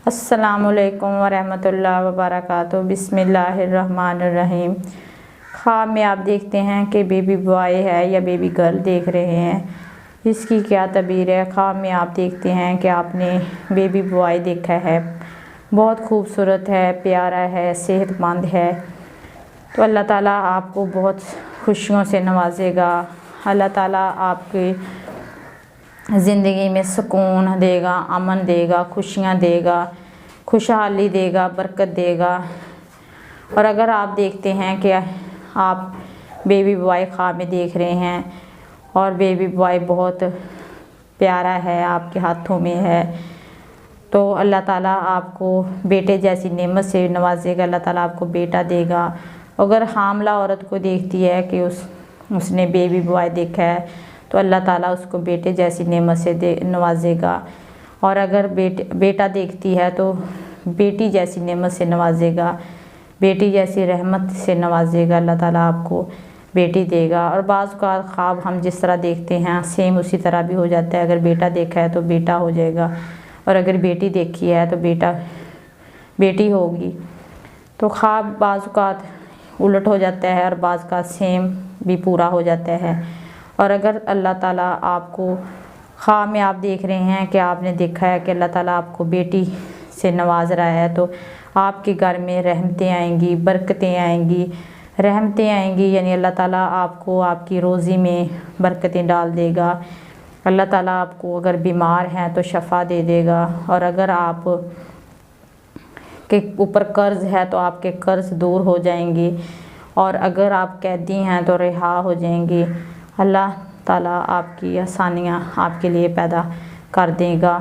अस्सलामुअलैकुम वरहमतुल्लाहि वबरकातुहू। बिस्मिल्लाहिर्रहमानिर्रहीम। ख्वाब में आप देखते हैं कि बेबी बॉय है या बेबी गर्ल देख रहे हैं। इसकी क्या तबीर है? ख्वाब में आप देखते हैं कि आपने बेबी बॉय देखा है, बहुत खूबसूरत है, प्यारा है, सेहतमंद है, तो अल्लाह ताला आपको बहुत खुशियों से नवाजेगा। अल्लाह ताला आपकी ज़िंदगी में सुकून देगा, अमन देगा, खुशियाँ देगा, खुशहाली देगा, बरकत देगा। और अगर आप देखते हैं कि आप बेबी बॉय ख्वाब में देख रहे हैं और बेबी बॉय बहुत प्यारा है, आपके हाथों में है, तो अल्लाह ताला आपको बेटे जैसी नेमत से नवाजेगा। अल्लाह ताला आपको बेटा देगा। अगर हामला औरत को देखती है कि उसने बेबी बॉय देखा है, तो अल्लाह ताला उसको बेटे जैसी नेमत से नवाजेगा। और अगर बेटा देखती है तो बेटी जैसी नेमत से नवाजेगा, बेटी जैसी रहमत से नवाजेगा। अल्लाह ताला आपको बेटी देगा। और बाज़ का ख्वाब हम जिस तरह देखते हैं सेम उसी तरह भी हो जाता है। अगर बेटा देखा है तो बेटा हो जाएगा, और अगर बेटी देखी है तो बेटी होगी। तो ख्वाब बाज़ का उलट हो जाता है और बाज़ का सेम भी पूरा हो जाता है। और अगर अल्लाह ताला आपको ख्वाब में आप देख रहे हैं कि आपने देखा है कि अल्लाह ताला आपको बेटी से नवाज रहा है, तो आपके घर में रहमतें आएंगी, बरकतें आएंगी। रहमतें आएंगी यानी अल्लाह ताला आपको आपकी रोज़ी में बरकतें डाल देगा। अल्लाह ताला आपको अगर बीमार हैं तो शफ़ा दे देगा। और अगर आप के ऊपर कर्ज़ है तो आपके कर्ज़ दूर हो जाएंगे। और अगर आप कैदी हैं तो रिहा हो जाएंगे। अल्लाह ताला आपकी आसानियाँ आपके लिए पैदा कर देगा।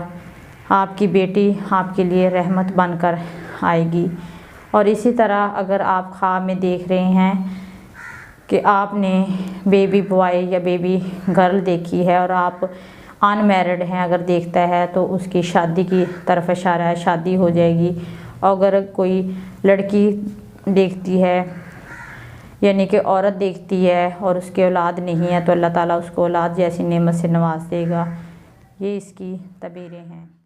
आपकी बेटी आपके लिए रहमत बनकर आएगी। और इसी तरह अगर आप ख्वाब में देख रहे हैं कि आपने बेबी बॉय या बेबी गर्ल देखी है और आप अनमैरिड हैं, अगर देखता है तो उसकी शादी की तरफ इशारा है, शादी हो जाएगी। और अगर कोई लड़की देखती है यानी कि औरत देखती है और उसके औलाद नहीं है, तो अल्लाह ताला उसको औलाद जैसी नेमत से नवाज देगा। ये इसकी तबीरें हैं।